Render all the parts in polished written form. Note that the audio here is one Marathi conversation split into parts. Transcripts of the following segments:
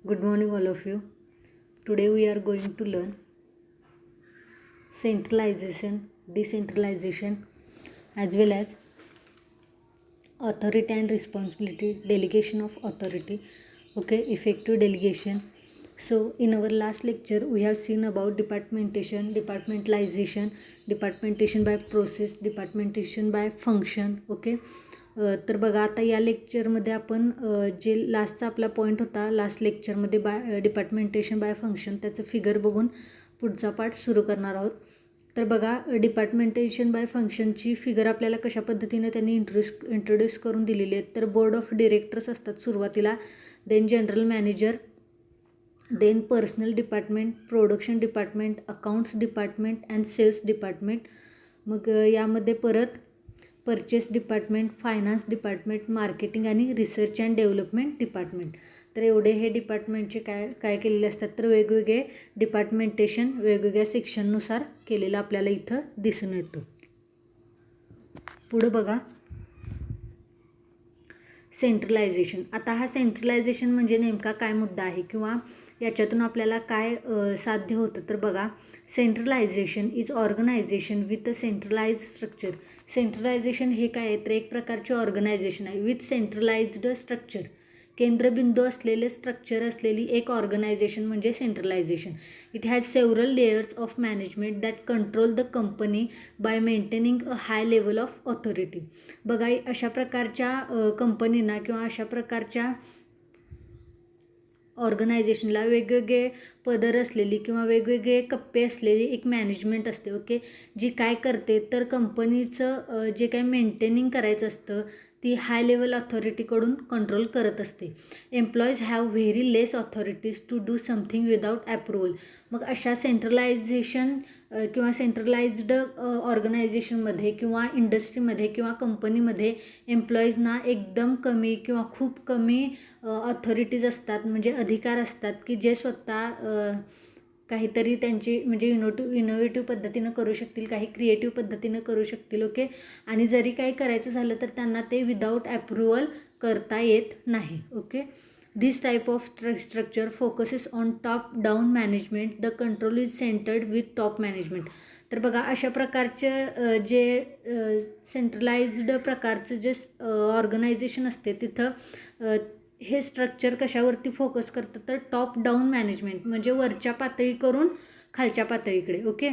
Good morning, all of you. Today we are going to learn centralization, decentralization, as well as authority and responsibility, delegation of authority, effective delegation. So in our last lecture we have seen about departmentation, departmentalization, departmentation by process, departmentation by function. तर बघा आता या लेक्चरमध्ये आपण जे लास्टचा आपला पॉईंट होता लास्ट लेक्चरमध्ये बाय डिपार्टमेंटेशन बाय फंक्शन त्याचं फिगर बघून पुढचा पार्ट सुरू करणार आहोत. तर बघा डिपार्टमेंटेशन बाय फंक्शनची फिगर आपल्याला कशा पद्धतीने त्यांनी इंट्रोड्यूस करून दिलेली आहेत. तर बोर्ड ऑफ डिरेक्टर्स असतात सुरुवातीला, then general manager, then personnel department, production department, accounts department and sales department. मग यामध्ये परत purchase department, finance department, marketing आणि रिसर्च अँड डेव्हलपमेंट डिपार्टमेंट. तर एवढे हे डिपार्टमेंटचे काय केलेले असतात तर वेगवेगळे डिपार्टमेंटेशन वेगवेगळ्या सेक्शननुसार केलेलं आपल्याला इथं दिसून येतं. पुढं बघा सेंट्रलायझेशन. आता हा सेंट्रलायझेशन म्हणजे नेमका काय मुद्दा आहे किंवा याच्यातून आपल्याला काय साध्य होतं. तर बघा centralization is organization with a centralize structure. Centralization हे काय आहे तर एक प्रकारचे ऑर्गनायझेशन आहे विथ सेंट्रलाइज्ड स्ट्रक्चर. केंद्रबिंदू असलेले स्ट्रक्चर असलेली एक ऑर्गनायझेशन म्हणजे centralization. It has several layers of management that control the company by maintaining a high level of authority. बघा अशा प्रकारच्या कंपनींना किंवा अशा प्रकारच्या ऑर्गनायझेशनला वेगवेगळे पदर असलेली किंवा वेगवेगळे कप्पे असलेली एक मॅनेजमेंट असते. जी काय करते तर कंपनीचं जे काय मेंटेनिंग करायचं असतं ती हाय लेवल ऑथॉरिटीकडून कंट्रोल करत असते. Employees have very less authorities to do something without approval. मग अशा सेंट्रलायझेशन किंवा सेंट्रलाइज्ड ऑर्गनायझेशनमध्ये किंवा इंडस्ट्रीमध्ये किंवा कंपनीमध्ये एम्प्लॉईजना एकदम कमी किंवा खूप कमी ऑथॉरिटीज असतात, म्हणजे अधिकार असतात की जे स्वतः काहीतरी त्यांची म्हणजे इनोव्हेटिव्ह पद्धतीनं करू शकतील, काही क्रिएटिव्ह पद्धतीनं करू शकतील. आणि जरी काही करायचं झालं तर त्यांना ते विदाऊट अप्रुव्हल करता येत नाही. This type of structure focuses on top down management. The control is centered with top management. तर बघा अशा प्रकारचे जे सेंट्रलाइज्ड प्रकारचं जे ऑर्गनायझेशन असते तिथं हे स्ट्रक्चर कशावरती फोकस करतं तर टॉप डाऊन मॅनेजमेंट म्हणजे वरच्या पातळी करून खालच्या पातळीकडे.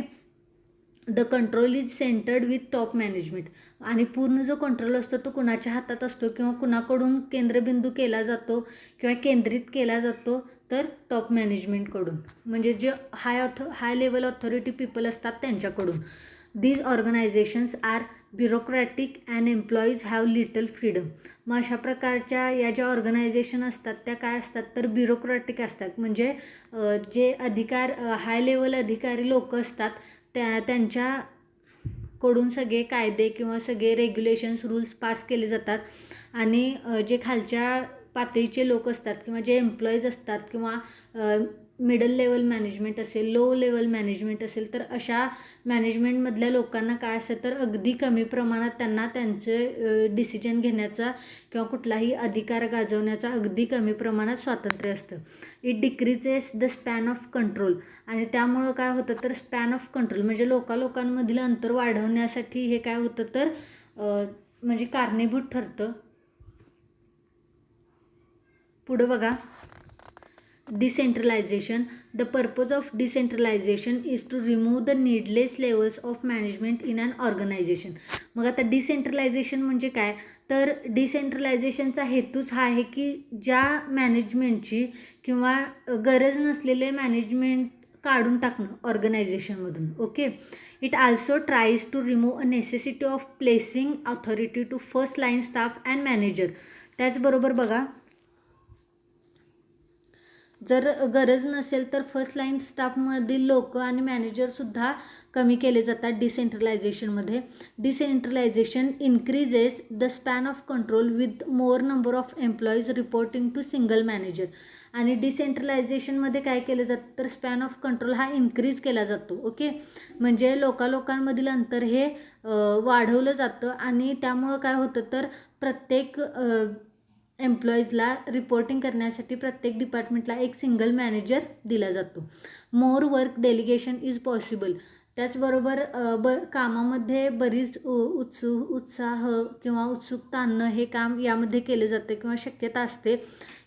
The control is centered with top management. आणि पूर्ण जो कंट्रोल असतो तो कुणाच्या हातात असतो किंवा कुणाकडून केंद्रबिंदू केला जातो किंवा केंद्रित केला जातो तर टॉप मॅनेजमेंटकडून, म्हणजे जे हाय लेवल ऑथॉरिटी पीपल असतात त्यांच्याकडून. These organizations are bureaucratic and employees have little freedom. मग अशा प्रकारच्या या ज्या ऑर्गनायझेशन असतात त्या काय असतात तर ब्युरोक्रॅटिक असतात, म्हणजे जे हाय लेवल अधिकारी लोक असतात त्यांच्याकडून सगळे कायदे किंवा सगळे रेग्युलेशन्स रूल्स पास केले जातात. आणि जे खालच्या पातळीचे लोक असतात किंवा जे एम्प्लॉईज असतात किंवा मिडल लेवल मॅनेजमेंट असेल, लो लेवल मॅनेजमेंट असेल तर अशा मॅनेजमेंटमधल्या लोकांना काय असतं तर अगदी कमी प्रमाणात त्यांना त्यांचे डिसिजन घेण्याचा किंवा कुठलाही अधिकार गाजवण्याचा अगदी कमी प्रमाणात स्वातंत्र्य असतं. It decreases the span of control. आणि त्यामुळं काय होतं तर स्पॅन ऑफ कंट्रोल म्हणजे लोकांमधील अंतर वाढवण्यासाठी हे काय होतं तर म्हणजे कारणीभूत ठरतं. पुढं बघा decentralization. The purpose of decentralization is to remove the needless levels of management in an organization. मग आता डिसेंट्रलायझेशन म्हणजे काय तर डिसेंट्रलायझेशनचा हेतूच हा आहे की ज्या मॅनेजमेंटची किंवा गरज नसलेले मॅनेजमेंट काढून टाकणं ऑर्गनायझेशनमधून. It also tries to remove a necessity of placing authority to first line staff and manager. त्याचबरोबर बघा जर गरज नसेल तर फर्स्ट लाईन स्टाफमधील लोक आणि मॅनेजरसुद्धा कमी केले जातात डिसेंट्रलायझेशनमध्ये. Decentralization increases the span of control with more number of employees reporting to single manager. आणि डिसेंट्रलायझेशनमध्ये काय केलं जातं तर स्पॅन ऑफ कंट्रोल हा इन्क्रीज केला जातो. म्हणजे लोकांमधील अंतर हे वाढवलं जातं आणि त्यामुळं काय होतं तर प्रत्येक एम्प्लॉईजला रिपोर्टिंग करण्यासाठी प्रत्येक डिपार्टमेंटला एक सिंगल मॅनेजर दिला जातो. More work delegation is possible. त्याचबरोबर कामामध्ये बरीच उत्साह किंवा उत्सुकता आणणं हे काम यामध्ये केले जाते किंवा शक्यता असते.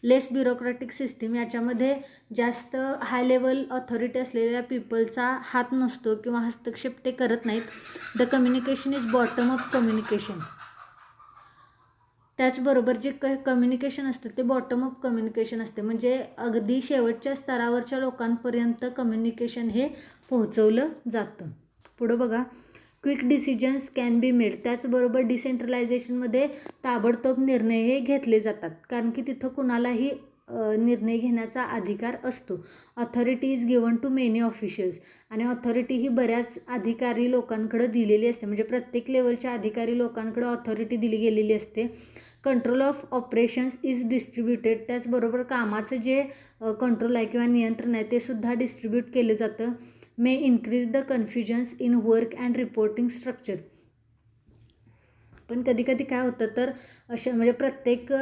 लेस ब्युरोक्रॅटिक सिस्टीम, याच्यामध्ये जास्त हाय लेवल ऑथॉरिटी असलेल्या पीपलचा हात नसतो किंवा हस्तक्षेप ते करत नाहीत. The communication is bottom up communication. त्याचबरोबर जे कम्युनिकेशन असतं ते बॉटम अप कम्युनिकेशन असते, म्हणजे अगदी शेवटच्या स्तरावरच्या लोकांपर्यंत कम्युनिकेशन हे पोहोचवलं जातं. पुढं बघा, quick decisions can be made. त्याचबरोबर डिसेंट्रलायझेशनमध्ये ताबडतोब निर्णय हे घेतले जातात, कारण की तिथं कुणालाही निर्णय घेण्याचा अधिकार असतो. Authority is given to many officials. आणि ऑथॉरिटी ही बऱ्याच अधिकारी लोकांकडे दिलेली असते, म्हणजे प्रत्येक लेवलच्या अधिकारी लोकांकडे ऑथॉरिटी दिली गेलेली असते. Control of operations is distributed. त्याचबरोबर कामाचं जे कंट्रोल आहे किंवा नियंत्रण आहे ते सुद्धा डिस्ट्रीब्यूट केलं जातं. May increase the confusions in work and reporting structure. पण कधी कधी काय होतं तर म्हणजे प्रत्येक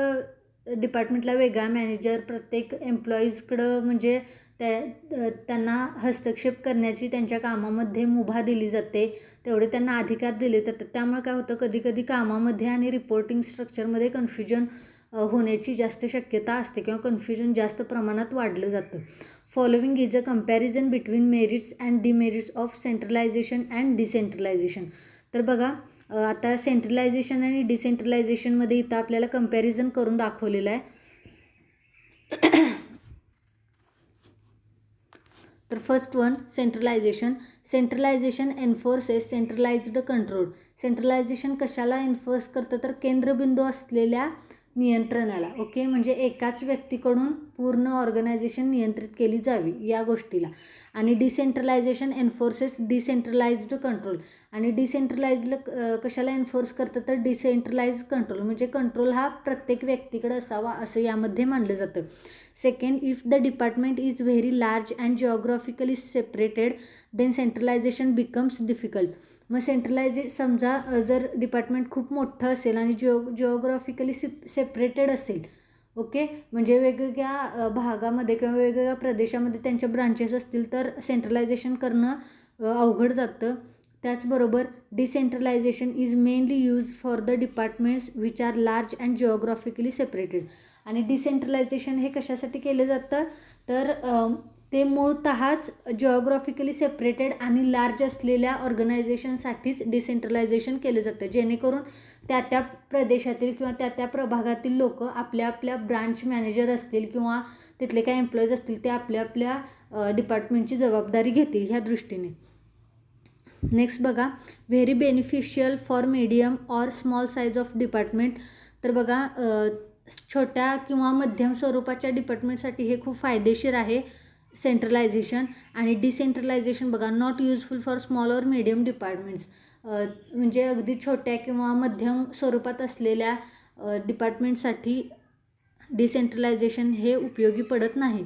डिपार्टमेंटला वेगळा मॅनेजर, प्रत्येक एम्प्लॉईजकडं म्हणजे त्यांना हस्तक्षेप करण्याची त्यांच्या कामामध्ये मुभा दिली जाते, तेवढे त्यांना अधिकार दिले जातात. त्यामुळे काय होतं, कधी कधी कामामध्ये आणि रिपोर्टिंग स्ट्रक्चरमध्ये कन्फ्युजन होण्याची जास्त शक्यता असते किंवा कन्फ्युजन जास्त प्रमाणात वाढलं जातं. Following is a comparison between merits and demerits of centralization and decentralization. तर बघा, आता सेंट्रलायझेशन आणि डिसेंट्रलायझेशनमध्ये इथं आपल्याला कंपॅरिझन करून दाखवलेलं आहे. तर first one, centralization. Centralization enforces centralized control. Centralization कशाला एन्फोर्स करतं तर केंद्रबिंदू असलेल्या नियंत्रणाला. ओके, म्हणजे एकाच व्यक्तीकडून पूर्ण ऑर्गनायझेशन नियंत्रित केली जावी या गोष्टीला. आणि डिसेंट्रलायझेशन एन्फोर्सेस डिसेंट्रलाइज्ड कंट्रोल. आणि डिसेंट्रलाइज्ड कशाला एन्फोर्स करतं तर डिसेंट्रलाइज्ड कंट्रोल, म्हणजे कंट्रोल हा प्रत्येक व्यक्तीकडे असावा असं यामध्ये मानलं जातं. Second, if the department is very large and geographically separated then centralization becomes difficult. मग समजा जर डिपार्टमेंट खूप मोठं असेल आणि जिओग्राफिकली सेपरेटेड असेल, ओके, म्हणजे वेगवेगळ्या भागामध्ये किंवा वेगवेगळ्या प्रदेशामध्ये त्यांच्या ब्रांचेस असतील तर सेंट्रलायझेशन करणं अवघड जातं. त्याचबरोबर decentralization is mainly use for the departments which are large and geographically separated. आणि डिसेंट्रलायझेशन हे कशासाठी केलं जातं तर ते मूळतःच जिओग्राफिकली सेपरेटेड आणि लार्ज असलेल्या ऑर्गनायझेशनसाठीच डिसेंट्रलायझेशन केलं जातं, जेणेकरून त्या प्रदेशातील किंवा त्या प्रभागातील लोक आपल्या ब्रांच मॅनेजर असतील किंवा तिथले काही एम्प्लॉईज असतील ते आपल्या डिपार्टमेंटची जबाबदारी घेतील ह्या दृष्टीने. नेक्स्ट बघा, very beneficial for medium or small size of department. तर बघा, छोट्या किंवा मध्यम स्वरूपाच्या डिपार्टमेंटसाठी हे खूप फायदेशीर आहे सेंट्रलायझेशन. आणि डिसेंट्रलायझेशन बघा, not useful for small or medium departments. म्हणजे अगदी छोट्या किंवा मध्यम स्वरूपात असलेल्या डिपार्टमेंटसाठी डिसेंट्रलायझेशन हे उपयोगी पडत नाही.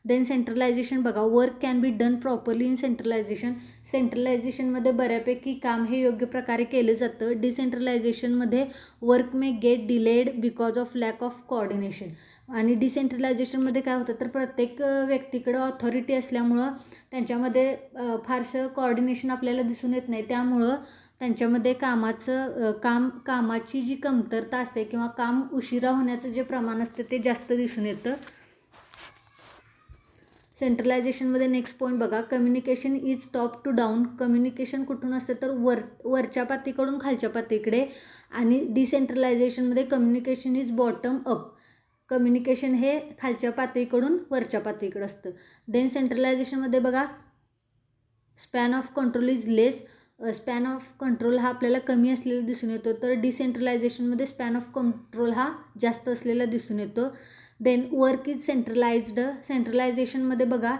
देन सेंट्रलायझेशन बघा, work can be done properly in centralization. सेंट्रलायझेशनमध्ये बऱ्यापैकी काम हे योग्य प्रकारे केलं जातं. डिसेंट्रलायझेशनमध्ये work may get delayed because of lack of coordination. आणि डिसेंट्रलायझेशनमध्ये काय होतं तर प्रत्येक व्यक्तीकडं ऑथॉरिटी असल्यामुळं त्यांच्यामध्ये फारसं कोऑर्डिनेशन आपल्याला दिसून येत नाही, त्यामुळं त्यांच्यामध्ये कामाची जी कमतरता असते किंवा काम उशिरा होण्याचं जे प्रमाण असतं ते जास्त दिसून येतं. सेंट्रलायझेशनमध्ये नेक्स्ट पॉईंट बघा, communication is top to down. Communication कुठून असतं तर वरच्या पातळीकडून खालच्या पातळीकडे. आणि डिसेंट्रलायझेशनमध्ये communication is bottom up. Communication हे खालच्या पातळीकडून वरच्या पातळीकडे असतं. देन सेंट्रलायझेशनमध्ये बघा, span of control is less. Span of control हा आपल्याला कमी असलेला दिसून येतो, तर डिसेंट्रलायझेशनमध्ये स्पॅन ऑफ कंट्रोल हा जास्त असलेला दिसून येतो. Then work is centralized. सेंट्रलायझेशनमध्ये बघा,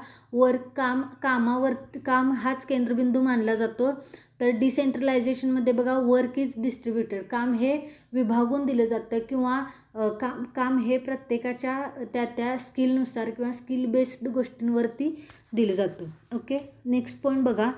काम हाच केंद्रबिंदू मानला जातो. तर डिसेंट्रलायझेशनमध्ये बघा, वर्क इज डिस्ट्रीब्युटेड. काम हे विभागून दिलं जातं किंवा काम हे प्रत्येकाच्या त्या स्किलनुसार किंवा स्किल बेस्ड गोष्टींवरती दिलं जातं. ओके, नेक्स्ट पॉईंट बघा,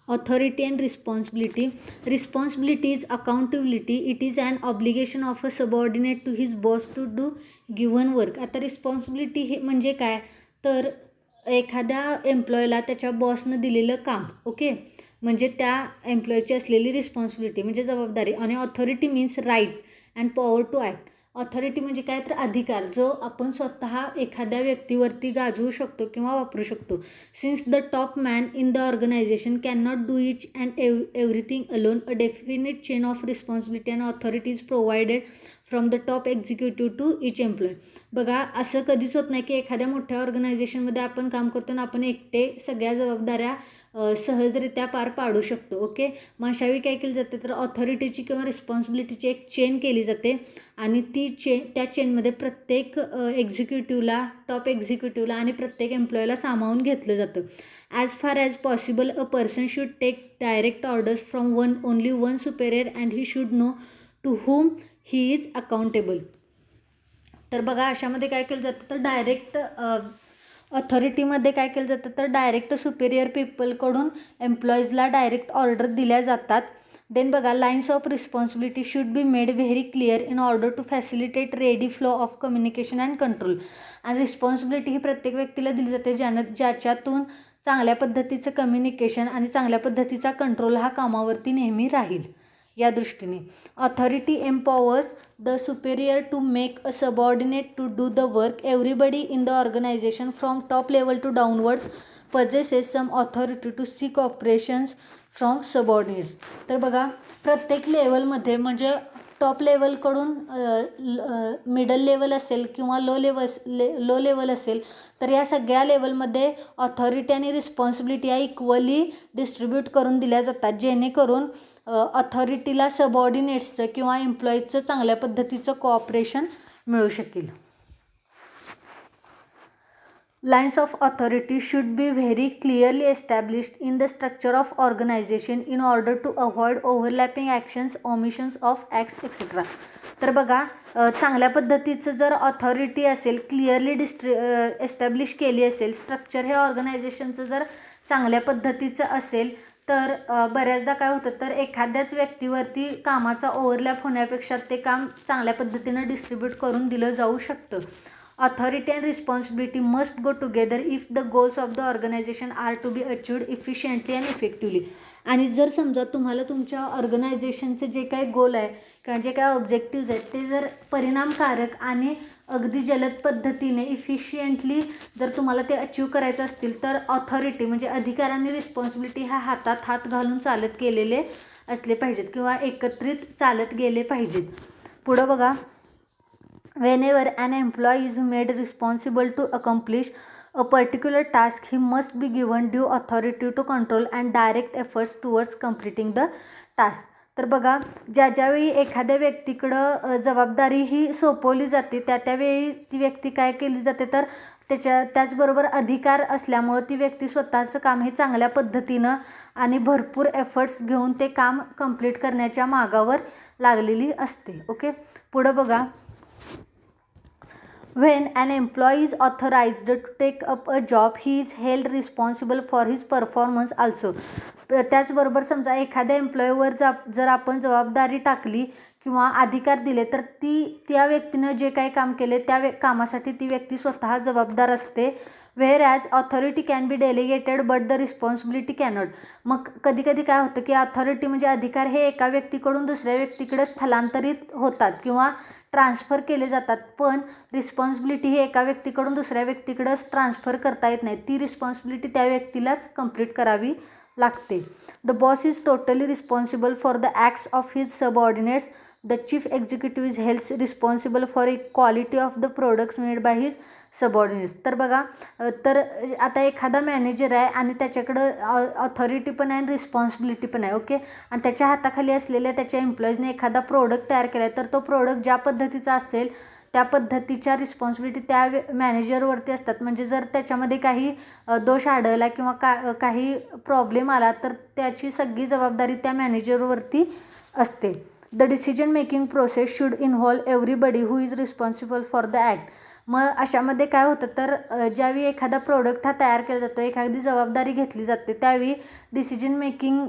Authority and responsibility. Responsibility is accountability. It is an obligation of a subordinate to his boss to do given work. आता रिस्पॉन्सिबिलिटी हे म्हणजे काय, तर एखाद्या एम्प्लॉयला त्याच्या बॉसनं दिलेलं काम, ओके, म्हणजे त्या एम्प्लॉयची असलेली रिस्पॉन्सिबिलिटी म्हणजे जबाबदारी. आणि authority means right and power to act. Authority म्हणजे काय, तर अधिकार जो आपण स्वतः एखाद्या व्यक्तीवरती गाजवू शकतो किंवा वापरू शकतो. Since the top man in the organization can not do each and everything alone, a definite chain of responsibility and authority is provided from the top executive to each employee. बघा, असं कधीच होत नाही की एखाद्या मोठ्या ऑर्गनायझेशनमध्ये आपण काम करतो आणि आपण एकटे सगळ्या जबाबदाऱ्या सहजरित्या पार पाडू शकतो. ओके, मग अशावेळी काय केलं जाते, तर ऑथॉरिटीची किंवा रिस्पॉन्सिबिलिटीची एक चेन केली जाते आणि ती त्या चेनमध्ये प्रत्येक एक्झिक्युटिव्हला, टॉप एक्झिक्युटिव्हला आणि प्रत्येक एम्प्लॉयला सामावून घेतलं जातं. As far as possible a person should take direct orders from only one superior and he should know to whom he is accountable. तर बघा, अशामध्ये काय केलं जातं, तर डायरेक्ट ऑथॉरिटीमध्ये काय केलं जातं, तर डायरेक्ट सुपेरियर पीपलकडून एम्प्लॉईजला डायरेक्ट ऑर्डर दिल्या जातात. देन बघा, lines of responsibility should be made very clear in order to facilitate ready flow of communication and control. आणि रिस्पॉन्सिबिलिटी ही प्रत्येक व्यक्तीला दिली जाते ज्याच्यातून चांगल्या पद्धतीचं कम्युनिकेशन आणि चांगल्या पद्धतीचा कंट्रोल हा कामावरती नेहमी राहील. या दृष्टीने authority empowers the superior to make a subordinate to do the work. Everybody in the organization from top level to downwards possesses some authority to seek operations from subordinates. तर बघा, प्रत्येक लेवलमध्ये म्हणजे टॉप लेवलकडून मिडल लेवल असेल किंवा लो लेवल असेल, तर या सगळ्या लेवलमध्ये ऑथॉरिटी आणि रिस्पॉन्सिबिलिटी या इक्वली डिस्ट्रीब्यूट करून दिल्या जातात, जेणेकरून ऑथॉरिटीला सबऑर्डिनेट्सचं किंवा एम्प्लॉईजचं चांगल्या पद्धतीचं कोऑपरेशन मिळू शकेल. Lines of authority should be very clearly established in the structure of organization in order to avoid overlapping actions, omissions of acts, etc. तर बघा, चांगल्या पद्धतीचं जर ऑथॉरिटी असेल, क्लिअरली एस्टॅब्लिश केली असेल, स्ट्रक्चर हे ऑर्गनायझेशनचं जर चांगल्या पद्धतीचं असेल, तर बऱ्याचदा काय होतं, तर एखाद्याच व्यक्तीवरती कामाचा ओव्हरलॅप होण्यापेक्षा ते काम चांगल्या पद्धतीनं डिस्ट्रीब्यूट करून दिलं जाऊ शकतं. Authority and responsibility must go together if the goals of the organization are to be achieved efficiently and effectively. आणि जर समजा तुम्हाला तुमच्या ऑर्गनायझेशनचे जे काही गोल आहे किंवा जे काही ऑब्जेक्टिव्ज आहेत ते जर परिणामकारक आणि अगदी जलद पद्धतीने इफिशियंटली जर तुम्हाला ते अचीव करायचं असतील, तर ऑथॉरिटी म्हणजे अधिकार आणि रिस्पॉन्सिबिलिटी ह्या हातात हात घालून चालत गेलेले असले पाहिजेत किंवा एकत्रित चालत गेले पाहिजेत. पुढं बघा, whenever an employee is made responsible to accomplish a particular task, he must be given due authority to control and direct efforts towards completing the task. तर बघा, ज्यावेळी एखाद्या व्यक्तीकडं जबाबदारी ही सोपवली जाते त्यावेळी ती व्यक्ती काय केली जाते, तर त्याचबरोबर अधिकार असल्यामुळं ती व्यक्ती स्वतःचं काम हे चांगल्या पद्धतीनं आणि भरपूर एफर्ट्स घेऊन ते काम कंप्लीट करण्याच्या मागावर लागलेली असते. ओके, पुढं बघा, when an employee is authorized to take up a job, he is held responsible for his performance also. त्याचबरोबर समजा एखाद्या एम्प्लॉईवर जर आपण जबाबदारी टाकली किंवा अधिकार दिले, तर त्या व्यक्तीनं जे काही काम केले त्या कामासाठी ती व्यक्ती स्वतः जबाबदार असते. Wear as authority can be delegated but the responsibility cannot. मग कधी कधी काय होतं की ऑथॉरिटी म्हणजे अधिकार हे एका व्यक्तीकडून दुसऱ्या व्यक्तीकडे स्थलांतरित होतात किंवा ट्रान्सफर केले जातात, पण रिस्पॉन्सिबिलिटी ही एका व्यक्तीकडून दुसऱ्या व्यक्तीकडेच ट्रान्सफर करता येत नाही. ती रिस्पॉन्सिबिलिटी त्या व्यक्तीलाच कंप्लीट करावी लागते. The boss is totally responsible for the acts of his subordinates. The chief executive is held responsible for quality of the products made by his subordinates. तर बघा, तर आता एखादा मॅनेजर आहे आणि त्याच्याकडं ऑथॉरिटी पण आहे आणि रिस्पॉन्सिबिलिटी पण आहे. ओके, आणि त्याच्या हाताखाली असलेल्या त्याच्या एम्प्लॉईजने एखादा प्रोडक्ट तयार केला आहे, तर तो प्रोडक्ट ज्या पद्धतीचा असेल त्या पद्धतीच्या रिस्पॉन्सिबिलिटी त्या मॅनेजरवरती असतात. म्हणजे जर त्याच्यामध्ये काही दोष आढळला किंवा काही प्रॉब्लेम आला, तर त्याची सगळी जबाबदारी त्या मॅनेजरवरती असते. The decision making process should involve everybody who is responsible for the act. मग अशामध्ये काय होतं तर ज्यावेळी एखादा प्रोडक्ट हा तयार केला जातो, एखादी जबाबदारी घेतली जाते, त्यावेळी डिसिजन मेकिंग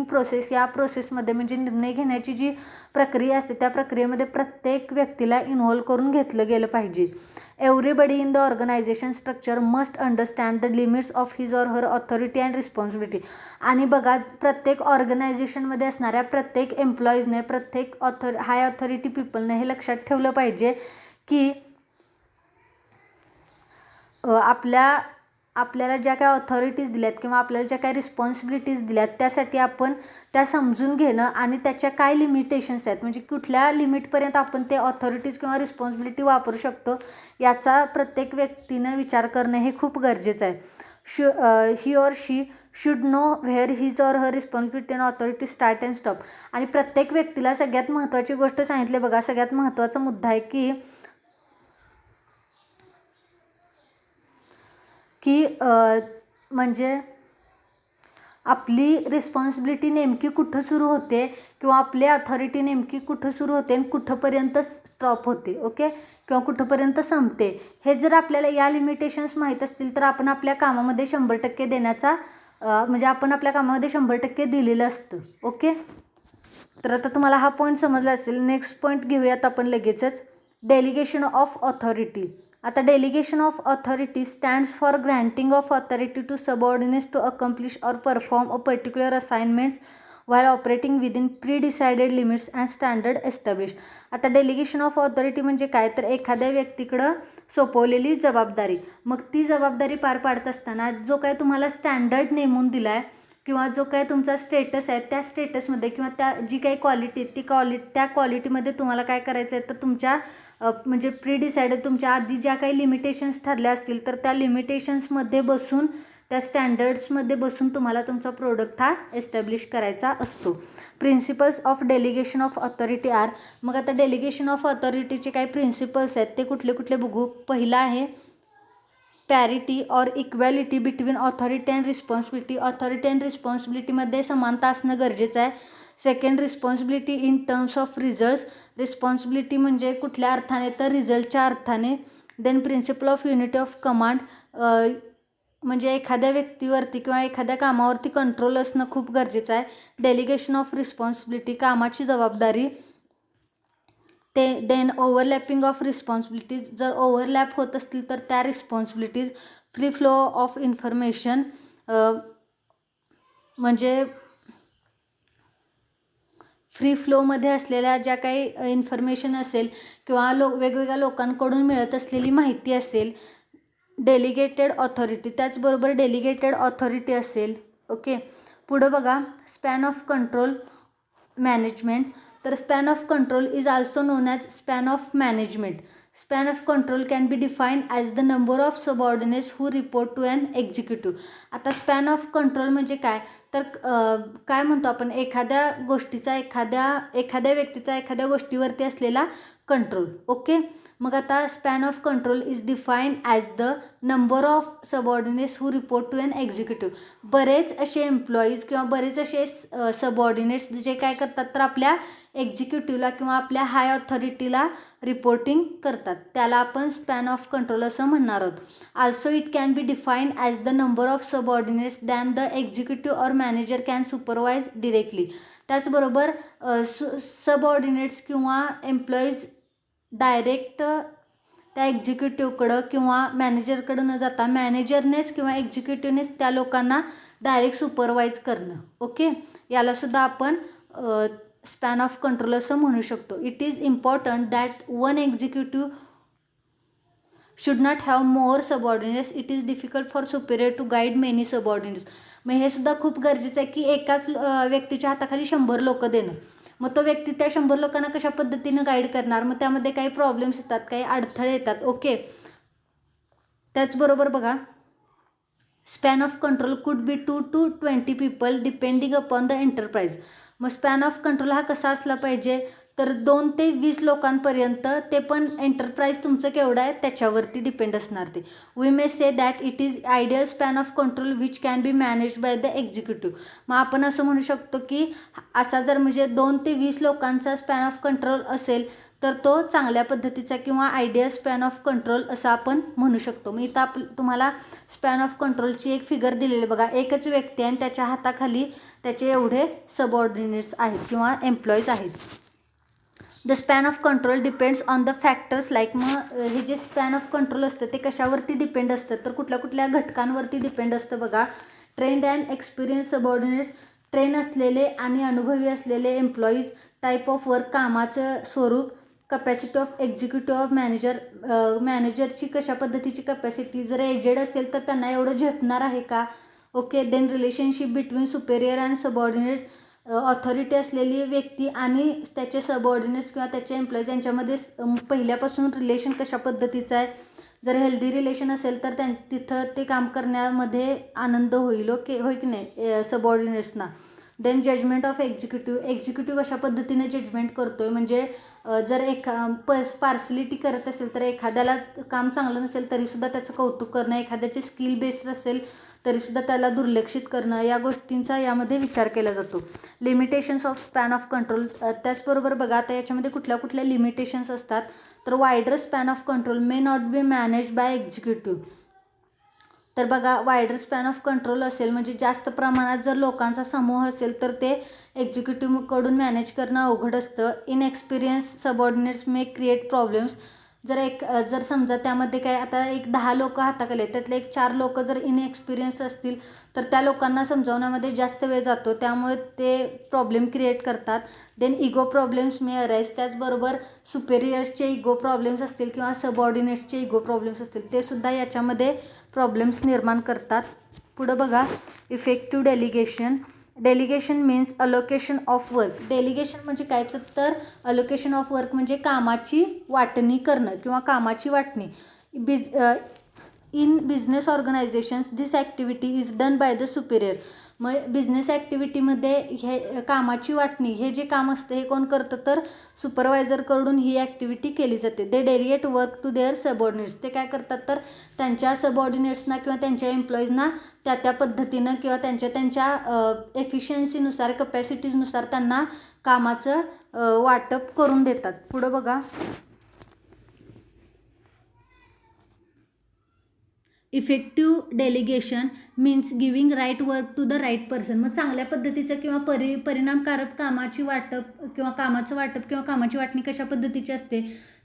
प्रोसेस या प्रोसेसमध्ये म्हणजे निर्णय घेण्याची जी प्रक्रिया असते त्या प्रक्रियेमध्ये प्रत्येक व्यक्तीला इन्व्हॉल्व करून घेतलं गेलं पाहिजे. Everybody in the organization structure must understand the limits of his or her authority and responsibility. आणि बघा, प्रत्येक ऑर्गनायझेशनमध्ये असणाऱ्या प्रत्येक एम्प्लॉईजने, प्रत्येक हाय ऑथॉरिटी पीपलने हे लक्षात ठेवलं पाहिजे की आपल्याला ज्या काय ऑथॉरिटीज दिल्यात किंवा आपल्याला ज्या काय रिस्पॉन्सिबिलिटीज दिल्यात त्यासाठी आपण त्या समजून घेणं आणि त्याच्या काय लिमिटेशन्स आहेत, म्हणजे कुठल्या लिमिटपर्यंत आपण ते ऑथॉरिटीज किंवा रिस्पॉन्सिबिलिटी वापरू शकतो याचा प्रत्येक व्यक्तीनं विचार करणं हे खूप गरजेचं आहे. He or she should know where his or her responsibility and authority start and stop. आणि प्रत्येक व्यक्तीला सगळ्यात महत्त्वाची गोष्ट सांगितली बघा, सगळ्यात महत्त्वाचा मुद्दा आहे की म्हणजे आपली रिस्पॉन्सिबिलिटी नेमकी कुठं सुरू होते किंवा आपली अथॉरिटी नेमकी कुठं सुरू होते आणि कुठंपर्यंत स्टॉप होते, ओके, किंवा कुठंपर्यंत संपते. हे जर आपल्याला या लिमिटेशन्स माहीत असतील तर आपण आपल्या कामामध्ये 100% देण्याचा म्हणजे आपण आपल्या कामामध्ये 100% दिलेलं असतं, ओके. तर आता तुम्हाला हा पॉईंट समजला असेल. नेक्स्ट पॉईंट घेऊयात आपण लगेचच, डेलिगेशन ऑफ ऑथॉरिटी. आता delegation of authority stands for granting of authority to subordinates to accomplish or perform a particular assignments while operating within pre decided limits and standard establish. आता डेलिगेशन ऑफ ऑथॉरिटी म्हणजे काय तर एखाद्या व्यक्तीकडं सोपवलेली जबाबदारी, मग ती जबाबदारी पार पाडत असताना जो काय तुम्हाला स्टँडर्ड नेमून दिला आहे किंवा जो काय तुमचा स्टेटस आहे त्या स्टेटसमध्ये किंवा त्या जी काही क्वालिटी त्या क्वालिटीमध्ये तुम्हाला काय करायचं आहे तर तुमच्या म्हणजे प्री डिसाइडेड तुमच्या आधी ज्या काही लिमिटेशन्स ठरल्या असतील तर त्या लिमिटेशन्समध्ये बसून, त्या स्टँडर्ड्समध्ये बसून तुम्हाला तुमचा प्रोडक्ट हा एस्टॅब्लिश करायचा असतो. Principles of delegation of authority are. मग आता डेलिगेशन ऑफ ऑथॉरिटीचे काही प्रिन्सिपल्स आहेत ते कुठले कुठले बघू. पहिला आहे parity or equality between authority and responsibility. Authority and रिस्पॉन्सिबिलिटीमध्ये समानता असणं गरजेचं आहे. Second, responsibility in terms of results. Responsibility म्हणजे कुठल्या अर्थाने तर रिझल्टच्या अर्थाने. Then principle of unity of command, म्हणजे एखाद्या व्यक्तीवरती किंवा एखाद्या कामावरती कंट्रोल असणं खूप गरजेचं आहे. डेलिगेशन ऑफ रिस्पॉन्सिबिलिटी, कामाची जबाबदारी. देन ओव्हरलॅपिंग ऑफ रिस्पॉन्सिबिलिटीज, जर ओव्हरलॅप होत असतील तर त्या responsibilities. Free flow of information, म्हणजे फ्री फ्लोमध्ये असलेल्या ज्या काही इन्फॉर्मेशन असेल किंवा वेगवेगळ्या लोकांकडून मिळत असलेली माहिती असेल. डेलिगेटेड ऑथॉरिटी, त्याचबरोबर डेलिगेटेड ऑथॉरिटी असेल, ओके. पुढं बघा, स्पॅन ऑफ कंट्रोल मॅनेजमेंट. तर span of control is also known as span of management. Span of control can be defined as the number of subordinates who report to an executive. आता स्पॅन ऑफ कंट्रोल म्हणजे काय तर काय म्हणतो आपण, एखाद्या गोष्टीचा एखाद्या व्यक्तीचा एखाद्या गोष्टीवरती असलेला कंट्रोल, ओके. मग आता span of control is defined as the number of subordinates who report to an executive. बरेच असे एम्प्लॉईज किंवा बरेच असे सबऑर्डिनेट्स जे काय करतात तर आपल्या एक्झिक्युटिव्हला किंवा आपल्या हाय ऑथॉरिटीला रिपोर्टिंग करतात, त्याला आपण स्पॅन ऑफ कंट्रोल असं म्हणणार आहोत. Also it can be defined as the number of subordinates than the executive or manager can supervise directly. त्याचबरोबर सबऑर्डिनेट्स किंवा एम्प्लॉईज डायरेक्ट त्या एक्झिक्युटिव्हकडं किंवा मॅनेजरकडं न जाता मॅनेजरनेच किंवा एक्झिक्युटिव्हनेच त्या लोकांना डायरेक्ट सुपरवाइज करणं, ओके. यालासुद्धा आपण स्पॅन ऑफ कंट्रोल असं म्हणू शकतो. It is important that one executive should not have more subordinates. It is difficult for superior to guide many subordinates. मग हे सुद्धा खूप गरजेचं आहे की एकाच व्यक्तीच्या हाताखाली 100 लोक देणं, मग तो व्यक्ती त्या 100 लोकांना कशा पद्धतीनं गाईड करणार, मग त्यामध्ये काही प्रॉब्लेम्स येतात, काही अडथळे येतात, ओके. त्याचबरोबर बघा, span of control could be 2 to 20 people depending upon the enterprise. मग स्पॅन ऑफ कंट्रोल हा कसा असला पाहिजे, तर 2 ते 20 लोकांपर्यंत, ते पण एंटरप्राइज तुमचं केवढं आहे त्याच्यावरती डिपेंड असणार ते. We may say that it is ideal span of control which can be manage by the executive. मग आपण असं म्हणू शकतो की असा जर म्हणजे 2 ते 20 लोकांचा स्पॅन ऑफ कंट्रोल असेल तर तो चांगल्या पद्धतीचा किंवा आयडियल स्पॅन ऑफ कंट्रोल असं आपण म्हणू शकतो. मग इथं तुम्हाला स्पॅन ऑफ कंट्रोलची एक फिगर दिलेली बघा. एकच व्यक्ती आणि त्याच्या हाताखाली त्याचे एवढे सबऑर्डिनेट्स आहेत किंवा एम्प्लॉईज आहेत. The span of control depends on the factors like. मग हे जे स्पॅन ऑफ कंट्रोल असतं ते कशावरती डिपेंड असतं, तर कुठल्या कुठल्या घटकांवरती डिपेंड असतं बघा. Trend and experience subordinates, train असलेले आणि अनुभवी असलेले एम्प्लॉईज, टाईप ऑफ वर्क, कामाचं स्वरूप, capacity of executive of manager, मॅनेजरची कशा पद्धतीची कपॅसिटी, जर एजेड असेल तर त्यांना एवढं झेपणार आहे का. Okay. Then relationship between superior and subordinates, authority असलेली व्यक्ती आणि त्याचे सबऑर्डिनेट्स किंवा त्याचे एम्प्लॉईज यांच्यामध्ये पहिल्यापासून रिलेशन कशा पद्धतीचं आहे. जर हेल्दी रिलेशन असेल तर तिथं ते काम करण्यामध्ये आनंद होईल. ओके, होय की नाही सबऑर्डिनेट्सना. Then judgement of executive, executive कशा पद्धतीने जजमेंट करतोय, म्हणजे जर पार्सलिटी करत असेल तर एखाद्याला काम चांगलं नसेल तरीसुद्धा त्याचं कौतुक करणं, एखाद्याचे स्किल बेस्ड असेल तरीसुद्धा त्याला दुर्लक्षित करणं, या गोष्टींचा यामध्ये विचार केला जातो. Limitations of span of control, त्याचबरोबर बघा आता याच्यामध्ये कुठल्या कुठल्या लिमिटेशन्स असतात, तर wider span of control may not be manage by executive. तर बघा वायडर स्पॅन ऑफ कंट्रोल असेल म्हणजे जास्त प्रमाणात जर लोकांचा समूह असेल तर ते एक्झिक्युटिव्हकडून मॅनेज करणं अवघड असतं. Inexperience subordinates may create problems. जर समजा त्यामध्ये काय आता 10 लोक हाताखाली आहेत, त्यातले 4 लोक जर इनएक्सपिरियन्स असतील तर त्या लोकांना समजावण्यामध्ये जास्त वेळ जातो, त्यामुळे ते प्रॉब्लेम क्रिएट करतात. देन इगो प्रॉब्लेम्स मे अराईज, त्याचबरोबर सुपेरियर्सचे इगो प्रॉब्लेम्स असतील किंवा सबऑर्डिनेट्सचे इगो प्रॉब्लेम्स असतील ते सुद्धा याच्यामध्ये प्रॉब्लेम्स निर्माण करतात. पुढं बघा effective delegation. Delegation means allocation of work. Delegation म्हणजे काय तर अलोकेशन ऑफ वर्क म्हणजे कामाची वाटणी करणं किंवा कामाची वाटणी. In business organisations this activity is done by the superior. मग बिझनेस ॲक्टिव्हिटीमध्ये हे कामाची वाटणी हे जे काम असतं हे कोण करतं तर सुपरवायझरकडून ही ॲक्टिव्हिटी केली जाते. They delegate work to their subordinates. ते काय करतात तर त्यांच्या सबऑर्डिनेट्सना किंवा त्यांच्या एम्प्लॉईजना त्या पद्धतीनं किंवा त्यांच्या एफिशियन्सीनुसार कपॅसिटीजनुसार त्यांना कामाचं वाटप करून देतात. पुढं बघा effective delegation means giving right work to the right person. मग चांगल्या पद्धतीचं किंवा परिणामकारक कामाची वाटणी कशा पद्धतीची असते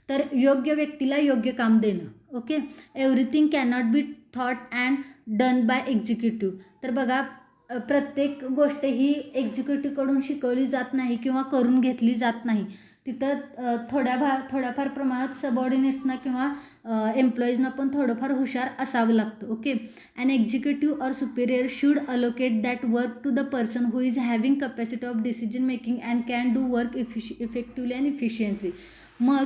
तर योग्य व्यक्तीला योग्य काम देणं. Okay. Everything cannot be thought and done by executive. तर बघा प्रत्येक गोष्ट ही एक्झिक्युटिव्हकडून शिकवली जात नाही किंवा करून घेतली जात नाही. तिथं थोड्याफार प्रमाणात सबऑर्डिनेट्सना किंवा एम्प्लॉईजना पण थोडंफार हुशार असावं लागतं. Okay. And executive or superior should allocate that work to the person who is having capacity of decision making and can do work effectively and efficiently. मग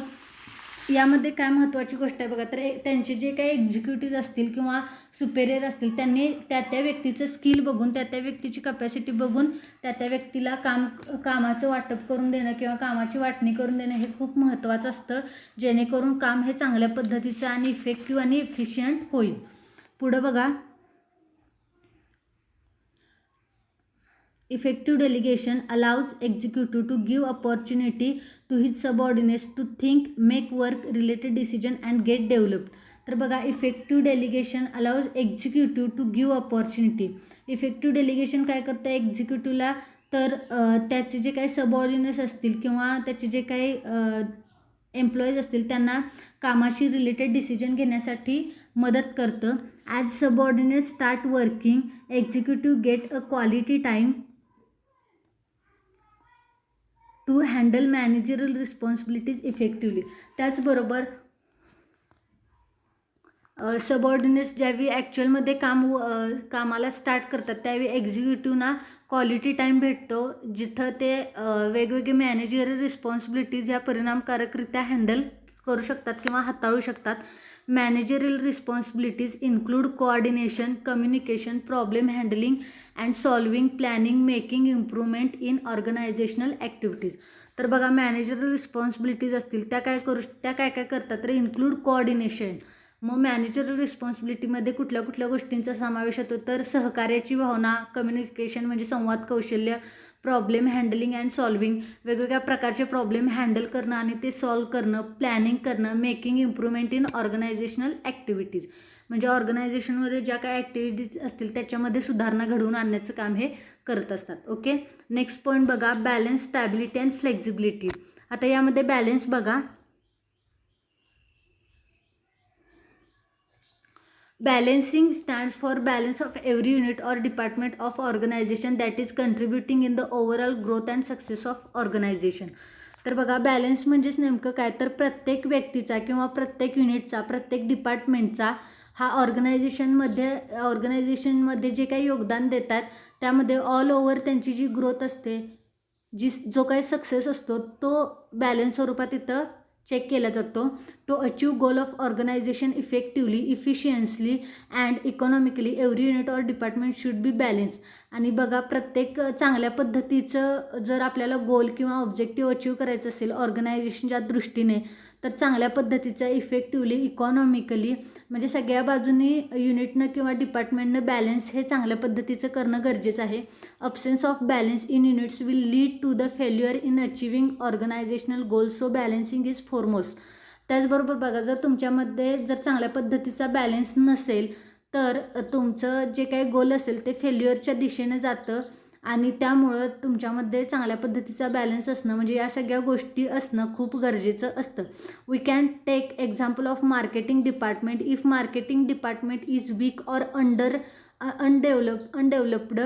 यामध्ये काय महत्त्वाची गोष्ट आहे बघा तर त्यांचे जे काही एक्झिक्युटिव्ह असतील किंवा सुपेरियर असतील त्यांनी त्या व्यक्तीचं स्किल बघून त्या व्यक्तीची कपॅसिटी बघून त्या व्यक्तीला कामाचं वाटप करून देणं किंवा कामाची वाटणी करून देणं हे खूप महत्त्वाचं असतं, जेणेकरून काम हे चांगल्या पद्धतीचं आणि इफेक्टिव्ह आणि इफिशियंट होईल. पुढं बघा effective delegation allows executive to give opportunity to his subordinates to think, make work related decision and get developed. तर बघा effective delegation allows executive to give opportunity. Effective delegation काय करतं एक्झिक्युटिव्हला तर त्याचे जे काही सबऑर्डिनेट्स असतील किंवा त्याचे जे काही एम्प्लॉईज असतील त्यांना कामाशी रिलेटेड डिसिजन घेण्यासाठी मदत करतं. As subordinates start working executive get a quality time to handle managerial responsibilities effectively. त्याचबरोबर सबऑर्डिनेट्स ज्यावेळी ॲक्च्युअलमध्ये कामाला स्टार्ट करतात त्यावेळी एक्झिक्युटिव्हना क्वालिटी टाईम भेटतो जिथं ते वेगवेगळे मॅनेजरल रिस्पॉन्सिबिलिटीज ह्या परिणामकारकरित्या हँडल करू शकतात किंवा हाताळू शकतात. Managerial responsibilities include coordination, communication, problem handling and solving, planning, making improvement in organisational activities. तर बघा मॅनेजरियल रिस्पॉन्सिबिलिटीज असतील त्या काय काय करतात तर इन्क्लूड कोऑर्डिनेशन. मग मॅनेजरियल रिस्पॉन्सिबिलिटीमध्ये कुठल्या कुठल्या गोष्टींचा समावेश होतो तर सहकार्याची भावना, कम्युनिकेशन म्हणजे संवाद कौशल्य, प्रॉब्लेम हँडलिंग अँड सॉल्विंग वेगवेगळ्या प्रकारचे प्रॉब्लेम हँडल करणं आणि ते सॉल्व करणं, प्लॅनिंग करणं, making improvement in organisational activities म्हणजे ऑर्गनायझेशनमध्ये ज्या काही ॲक्टिव्हिटीज असतील त्याच्यामध्ये सुधारणा घडवून आणण्याचं काम हे करत असतात. ओके, नेक्स्ट पॉईंट बघा बॅलन्स, स्टॅबिलिटी अँड फ्लेक्झिबिलिटी. आता यामध्ये बॅलन्स बघा, balancing stands for balance of every unit or department of organization that is contributing in the overall growth and success of organization. तर बघा बॅलन्स म्हणजेच नेमकं काय तर प्रत्येक व्यक्तीचा किंवा प्रत्येक युनिटचा, प्रत्येक डिपार्टमेंटचा हा ऑर्गनायझेशनमध्ये जे काही योगदान देतात त्यामध्ये ऑल ओव्हर त्यांची जी ग्रोथ असते, जो काही सक्सेस असतो तो बॅलन्स स्वरूपात इथं चेक केला जातो. To achieve goal of organization effectively, efficiently and economically every unit or department should be balance. आणि बघा प्रत्येक चांगल्या पद्धतीचं जर आपल्याला गोल किंवा ऑब्जेक्टिव्ह अचीव करायचं असेल ऑर्गनायझेशनच्या दृष्टीने तर चांगल्या पद्धतीचं इफेक्टिव्हली, इकॉनॉमिकली म्हणजे सगळ्या बाजूनी युनिटनं किंवा डिपार्टमेंटनं बॅलन्स हे चांगल्या पद्धतीचं करणं गरजेचं आहे. Absence of balance in units will lead to the failure in achieving organizational goals, so balancing is foremost. त्याचबरोबर बघा जर तुमच्यामध्ये जर चांगल्या पद्धतीचा बॅलन्स नसेल तर तुमचं जे काही गोल असेल ते फेल्युअरच्या दिशेने जातं आणि त्यामुळं तुमच्यामध्ये चांगल्या पद्धतीचा बॅलन्स असणं म्हणजे या सगळ्या गोष्टी असणं खूप गरजेचं असतं. We can take example of marketing department. If marketing department is weak or undeveloped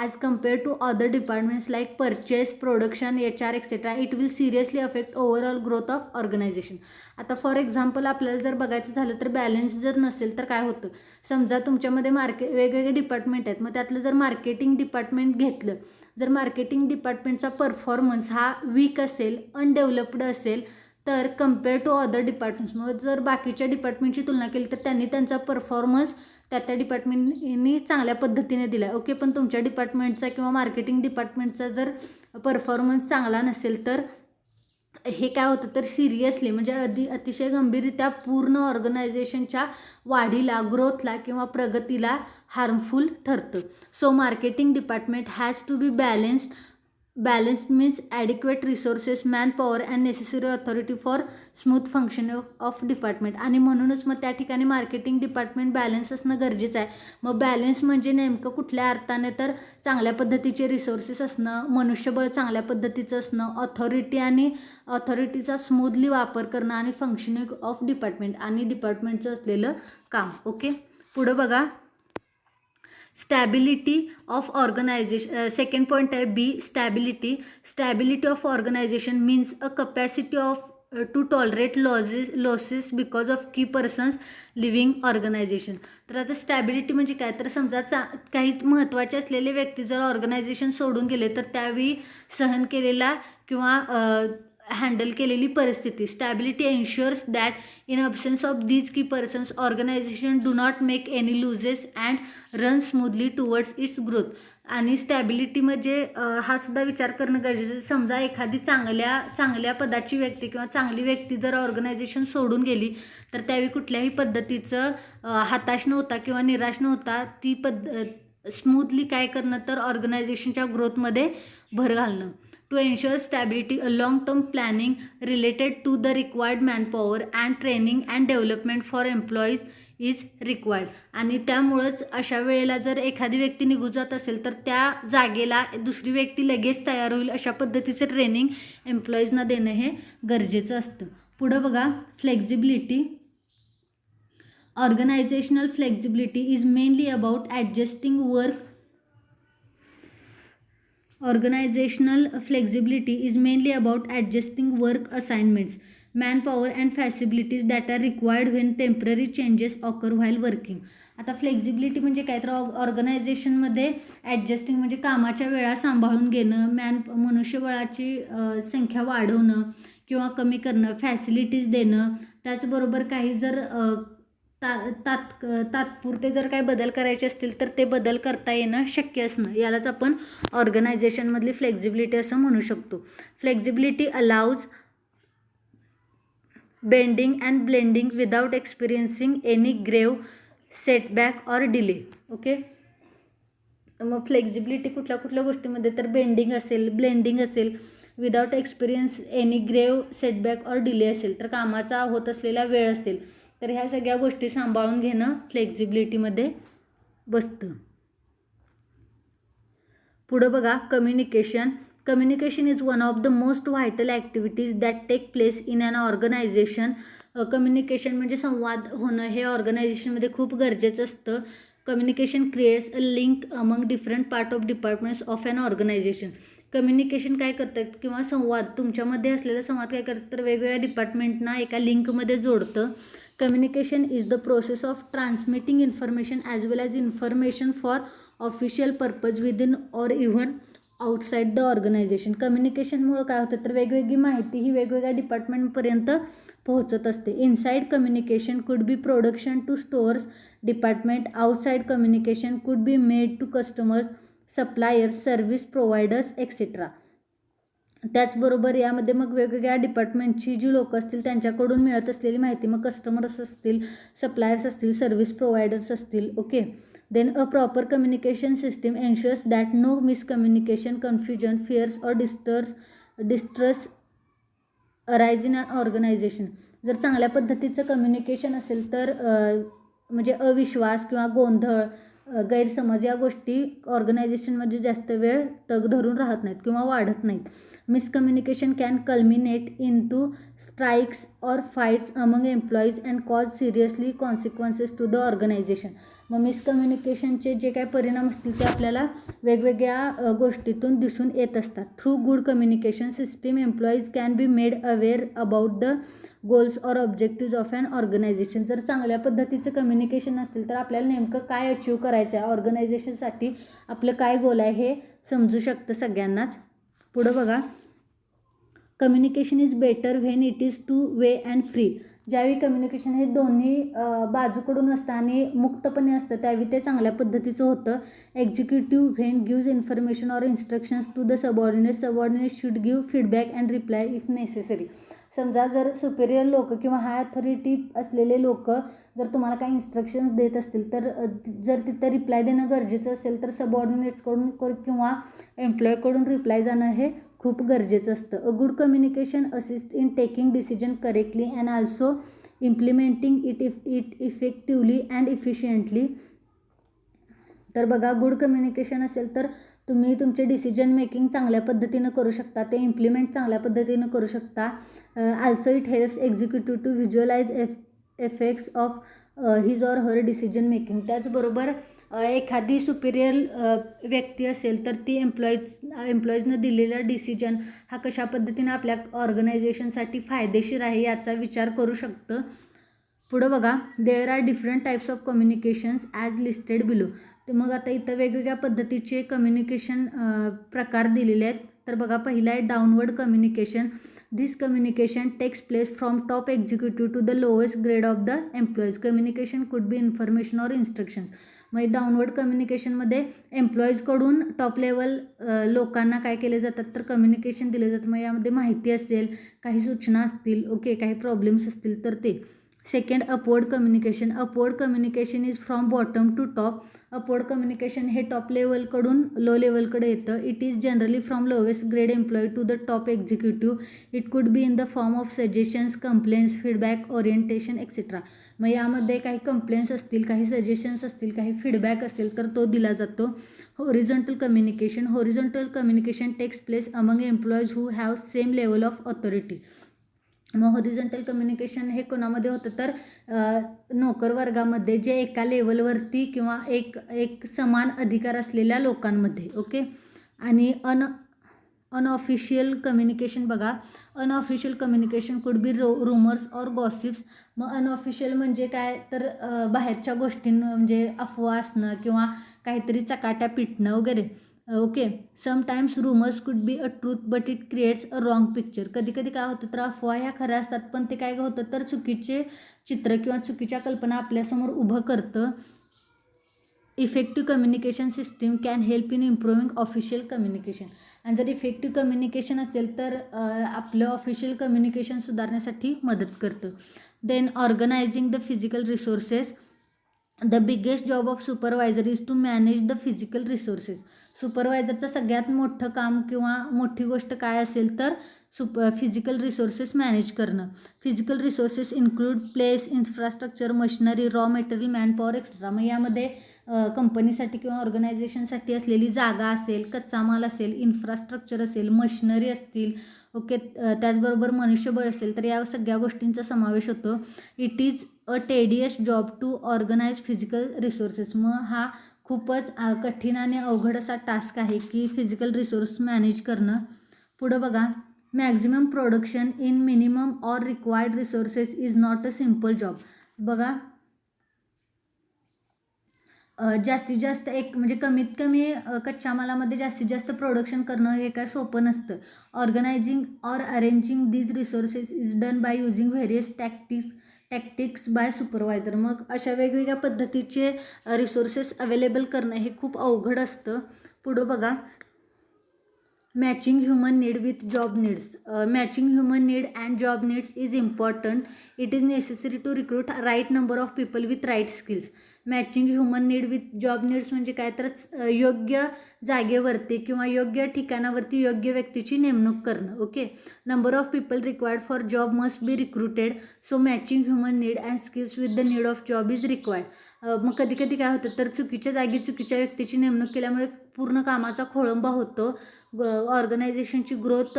as compared to other departments like purchase, production, HR, etc., it will seriously affect overall growth of organization. आता फॉर एक्झाम्पल आपल्याला जर बघायचं झालं तर बॅलन्स जर नसेल तर काय होतं, समजा तुमच्यामध्ये वेगवेगळे डिपार्टमेंट आहेत, मग त्यातलं जर मार्केटिंग डिपार्टमेंट घेतलं, जर मार्केटिंग डिपार्टमेंटचा परफॉर्मन्स हा वीक असेल, अनडेव्हलप्ड असेल तर कम्पेअर टू अदर डिपार्टमेंट्स, मग जर बाकीच्या डिपार्टमेंटची तुलना केली तर त्यांनी त्यांचा परफॉर्मन्स त्या डिपार्टमेंटनी चांगल्या पद्धतीने दिला आहे. ओके, पण तुमच्या डिपार्टमेंटचा किंवा मार्केटिंग डिपार्टमेंटचा जर परफॉर्मन्स चांगला नसेल तर हे काय होतं तर सिरियसली म्हणजे अतिशय गंभीररित्या पूर्ण ऑर्गनायझेशनच्या वाढीला, ग्रोथला किंवा प्रगतीला हार्मफुल ठरतं. So marketing department has to be balanced means adequate resources, man power and necessary authority for smooth function of department. आणि म्हणूनच मग त्या ठिकाणी मार्केटिंग डिपार्टमेंट बॅलन्स असणं गरजेचं आहे. मग बॅलन्स म्हणजे नेमकं कुठल्या अर्थाने तर चांगल्या पद्धतीचे रिसोर्सेस असणं, मनुष्यबळ चांगल्या पद्धतीचं असणं, ऑथॉरिटीचा स्मूथली वापर करणं आणि फंक्शनिंग ऑफ डिपार्टमेंट आणि डिपार्टमेंटचं असलेलं काम. ओके, पुढं बघा stability of organization. Second point आहे B, stability of organization means a capacity of to tolerate losses because of key persons living organization. तर आता स्टॅबिलिटी म्हणजे काय तर समजा काही महत्त्वाचे असलेले व्यक्ती जर ऑर्गनायझेशन सोडून गेले तर त्यावेळी सहन केलेला किंवा हँडल केलेली परिस्थिती. Stability ensures that in absence of these key persons organization do not make any losses and run smoothly towards its growth. आणि स्टॅबिलिटी म्हणजे हा सुद्धा विचार करणं गरजेचं आहे. समजा एखादी चांगल्या पदाची व्यक्ती किंवा चांगली व्यक्ती जर ऑर्गनायझेशन सोडून गेली तर त्यावेळी कुठल्याही पद्धतीचं हताश न होता किंवा निराश न होता ती स्मूथली काय करणं तर ऑर्गनायझेशनच्या ग्रोथमध्ये भर घालणं. To ensure stability, a long-term planning related to the required manpower and training and development for employees is required. आणि त्यामुळंच अशा वेळेला जर एखादी व्यक्ती निघून जात असेल तर त्या जागेला दुसरी व्यक्ती लगेच तयार होईल अशा पद्धतीचं ट्रेनिंग एम्प्लॉईजना देणं हे गरजेचं असतं. पुढं बघा flexibility. Organisational flexibility is mainly about ॲडजस्टिंग work. Organizational flexibility is mainly about adjusting work assignments, manpower and facilities that are required when temporary changes occur while working. आता फ्लेक्झिबिलिटी म्हणजे काय तर ऑर्गनायझेशनमध्ये ॲडजस्टिंग म्हणजे कामाच्या वेळा सांभाळून घेणं, मनुष्यबळाची संख्या वाढवणं किंवा कमी करणं, फॅसिलिटीज देणं, त्याचबरोबर काही जर तात्पुरते जर काही बदल करायचे असतील तर ते बदल करता येणं शक्य असणं, यालाच आपण ऑर्गनायझेशनमधली फ्लेक्झिबिलिटी असं म्हणू शकतो. Flexibility allows bending and blending without experiencing any ग्रेव सेटबॅक ऑर डिले. ओके, मग फ्लेक्झिबिलिटी कुठल्या कुठल्या गोष्टीमध्ये, तर बेंडिंग असेल, ब्लेंडिंग असेल, विदाउट एक्सपिरियन्स एनी ग्रेव सेटबॅक ऑर डिले असेल, तर कामाचा होत असलेला वेळ असेल, तर ह्या सगळ्या गोष्टी सांभाळून घेणं फ्लेक्झिबिलिटीमध्ये बसतं. पुढं बघा, communication. Communication is one of the most vital activities that take place in an organization. Communication म्हणजे संवाद होणं हे ऑर्गनायझेशनमध्ये खूप गरजेचं असतं. Communication creates a link among different part of departments of an organization. Communication काय करतात किंवा संवाद, तुमच्यामध्ये असलेला संवाद काय करतं, तर वेगवेगळ्या डिपार्टमेंटना एका लिंकमध्ये जोडतं. Communication is the process of transmitting information as well as information for official purpose within or even outside the organization. कम्युनिकेशनमुळं काय होतं, तर वेगवेगळी माहिती ही वेगवेगळ्या डिपार्टमेंटपर्यंत पोहोचत असते. Inside communication could be production to stores department. Outside communication could be made to customers, suppliers, service providers etcetera. त्याचबरोबर यामध्ये मग वेगवेगळ्या डिपार्टमेंटची जी लोकं असतील त्यांच्याकडून मिळत असलेली माहिती, मग कस्टमर्स असतील, सप्लायर्स असतील, सर्व्हिस प्रोव्हायडर्स असतील. Okay, then a proper communication system ensures that no miscommunication, confusion, fears or distress arise in an organization. जर चांगल्या पद्धतीचं कम्युनिकेशन असेल तर म्हणजे अविश्वास किंवा गोंधळ, गैरसमज या गोष्टी ऑर्गनायझेशनमध्ये जास्त वेळ तग धरून राहत नाहीत किंवा वाढत नाहीत. Miscommunication can culminate in to strikes or fights among employees and cause seriously consequences to the organization. मग मिसकम्युनिकेशनचे जे काही परिणाम असतील ते आपल्याला वेगवेगळ्या गोष्टीतून दिसून येत असतात. Through good communication system employees can be made aware about the goals or objectives of an organization. जर चांगल्या पद्धतीचं कम्युनिकेशन असतील तर आपल्याला नेमकं काय अचीव करायचं आहे, ऑर्गनायझेशनसाठी आपलं काय गोल आहे हे समजू शकतं सगळ्यांनाच. पुढं बघा, communication is better when it is two way and free. ज्यावेळी कम्युनिकेशन हे दोन्ही बाजूकडून असतं आणि मुक्तपणे असतं त्यावेळी ते चांगल्या पद्धतीचं होतं. Executive when gives information or instructions to the subordinate should give feedback and reply if necessary. समजा जर सुपेरियर लोक किंवा हाय अथॉरिटी असलेले लोक जर तुम्हाला काही इन्स्ट्रक्शन्स देत असतील तर जर तिथं रिप्लाय देणं गरजेचं असेल तर सबऑर्डिनेट्सकडून किंवा एम्प्लॉयकडून रिप्लाय जाणं हे खूप गरजेचं असतं. A good communication assist in taking decision correctly and also implementing it effectively and efficiently. तर बघा, गुड कम्युनिकेशन असेल तर तुम्ही तुमचे डिसिजन मेकिंग चांगल्या पद्धतीनं करू शकता, ते इम्प्लिमेंट चांगल्या पद्धतीनं करू शकता. Also it helps executive to visualize effects of his or her decision making. त्याचबरोबर एखादी सुपिरियर व्यक्ती असेल तर ती एम्प्लॉईजनं दिलेला डिसिजन हा कशा पद्धतीनं आपल्या ऑर्गनायझेशनसाठी फायदेशीर आहे याचा विचार करू शकतं. पुढं बघा, there are different types of communications as listed below. तर मग आता इथं वेगवेगळ्या पद्धतीचे कम्युनिकेशन प्रकार दिलेले आहेत. तर बघा, पहिला आहे downward communication. This communication takes place from top executive to the lowest grade of the employees. Communication could be information or instructions. मग डाऊनवर्ड कम्युनिकेशनमध्ये एम्प्लॉईजकडून टॉप लेवल लोकांना काय केले जातात, तर कम्युनिकेशन दिले जातं. मग यामध्ये माहिती असेल, काही सूचना असतील, ओके, काही प्रॉब्लेम्स असतील तर ते. Second, upward communication. Upward communication is from bottom to top. Upward communication हे टॉप लेवलकडून लो लेवलकडे येतं. It is generally from lowest grade employee to the top executive. It could be in the form of suggestions, complaints, feedback, orientation etcetera. मग यामध्ये काही कंप्लेंट्स असतील, काही सजेशन्स असतील, काही फीडबॅक असेल तर तो दिला जातो. Horizontal communication. Horizontal communication takes place among employees who have same level of authority. मग हॉरिझॉन्टल कम्युनिकेशन हे कोणामध्ये होतं, तर नोकर वर्गामध्ये जे एका लेवलवरती किंवा एक समान अधिकार असलेल्या लोकांमध्ये. ओके, आणि अनऑफिशियल कम्युनिकेशन बघा. Unofficial communication could B rumours or gossips. मग अनऑफिशियल म्हणजे काय, तर बाहेरच्या गोष्टींना म्हणजे अफवा असणं किंवा काहीतरी चकाट्या पिटणं वगैरे. Okay. Sometimes rumors could be a truth but it creates a wrong picture. कधी कधी काय होतं तर अफवा ह्या खऱ्या असतात, पण ते काय होतं तर चुकीचे चित्र किंवा चुकीच्या कल्पना आपल्यासमोर उभं करतं. Effective communication system can help in improving official communication. आणि जर इफेक्टिव्ह कम्युनिकेशन असेल तर आपलं ऑफिशियल कम्युनिकेशन सुधारण्यासाठी मदत करतं. Then organizing the physical resources. The biggest job of supervisor is to manage the physical resources. सुपरवायझरचं सगळ्यात मोठं काम किंवा मोठी गोष्ट काय असेल तर फिजिकल रिसोर्सेस मॅनेज करणं. Physical resources include place, infrastructure, machinery, raw material, manpower extra. मग यामध्ये कंपनीसाठी किंवा ऑर्गनायझेशनसाठी असलेली जागा असेल, कच्चा माल असेल, इन्फ्रास्ट्रक्चर असेल, मशिनरी असतील, ओके, त्याचबरोबर मनुष्यबळ असेल, तर या सगळ्या गोष्टींचा समावेश होतो. It is a tedious job to organize physical resources. मग हा खूपच कठीण आणि अवघड असा टास्क आहे की फिजिकल रिसोर्स मॅनेज करणं. पुढं बघा, maximum production in minimum or required resources is not a simple job. बघा, जास्तीत जास्त म्हणजे कमीत कमी कच्च्या मालामध्ये जास्तीत जास्त प्रोडक्शन करणं हे काय सोपं नसतं. Organizing or arranging these resources is done by using various tactics by supervisor. मग अशा वेगवेगळ्या पद्धतीचे रिसोर्सेस अवेलेबल करणं हे खूप अवघड असतं. पुढं बघा, matching human need with job needs. Matching human need and job needs is important. It is necessary to recruit right number of people with right skills. Matching human need with job needs म्हणजे काय तर योग्य जागेवरती किंवा योग्य ठिकाणावरती योग्य व्यक्तीची नेमणूक करणं. Okay. Number of people required for job must be recruited. So matching human need and skills with the need of job is required. मग कधी कधी काय होतं तर चुकीच्या जागी चुकीच्या व्यक्तीची नेमणूक केल्यामुळे पूर्ण कामाचा खोळंबा होतो. ऑर्गनायझेशनची ग्रोथ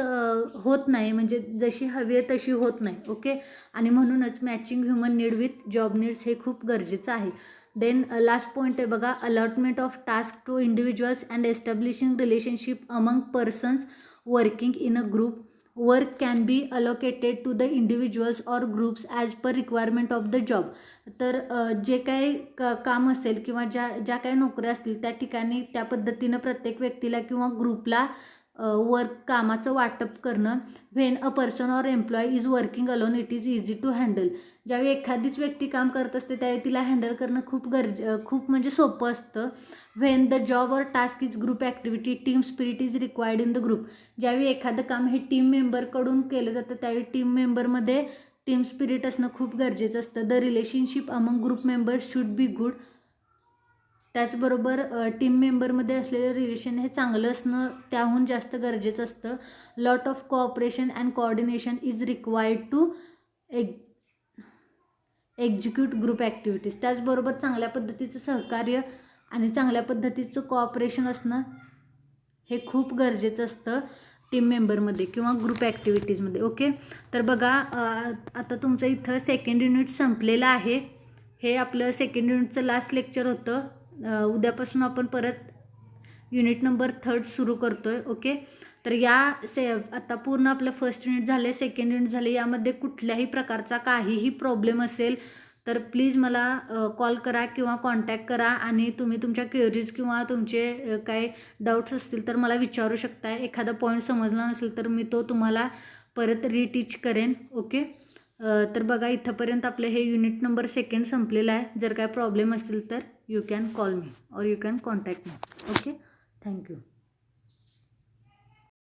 होत नाही, म्हणजे जशी हवी आहे तशी होत नाही. ओके. आणि म्हणूनच matching human need with job needs हे खूप गरजेचं आहे. देन लास्ट पॉईंट आहे बघा, allotment of task to individuals and establishing relationship among persons working in a group. Work can be allocated to the individuals or groups as per requirement of the job. तर जे काही काम असेल किंवा ज्या काही नोकऱ्या असतील त्या ठिकाणी त्या पद्धतीनं प्रत्येक व्यक्तीला किंवा ग्रुपला वर्क कामाचं वाटप करणं. When a person or employee is working alone it is easy to handle. ज्यावेळी एखादीच व्यक्ती काम करत असते त्यावेळी तिला हँडल करणं खूप म्हणजे सोपं असतं. When the job or task is group activity, team spirit is required in the group. ज्यावेळी एखादं काम हे टीम मेंबरकडून केलं जातं त्यावेळी टीम मेंबरमध्ये टीम स्पिरिट असणं खूप गरजेचं असतं. The relationship among group members should be good. त्याचबरोबर टीम मेंबरमध्ये असलेलं रिलेशन हे चांगलं असणं त्याहून जास्त गरजेचं असतं. Lot of cooperation and coordination is required to execute group activities. त्याचबरोबर चांगल्या पद्धतीचं सहकार्य आणि चांगल्या पद्धतीचं कोऑपरेशन असणं हे खूप गरजेचं असतं टीम मेंबरमध्ये किंवा ग्रुप ॲक्टिव्हिटीजमध्ये. ओके. तर बघा, आता तुमचं इथं सेकंड युनिट संपलेलं आहे. हे आपलं सेकंड युनिटचं लास्ट लेक्चर होतं. उद्यापासून आपण परत युनिट नंबर 3 सुरू करतो आहे. ओके. तर आता पूर्ण आपलं फर्स्ट युनिट झाले, सेकंड युनिट झाले, यामध्ये कुठल्याही प्रकारचा काहीही प्रॉब्लेम असेल तर प्लीज मला कॉल करा किंवा कॉन्टॅक्ट करा आणि तुम्ही तुमच्या क्वेरीज किंवा तुमचे काही डाऊट्स असतील तर मला विचारू शकताय. एखादा पॉईंट समजला नसेल तर मी तो तुम्हाला परत रिटीच करेन. ओके. तर बघा, इथंपर्यंत आपलं हे युनिट नंबर सेकंड संपलेलं आहे. जर काय प्रॉब्लेम असेल तर यू कॅन कॉल मी और you can contact me. Okay. Thank you.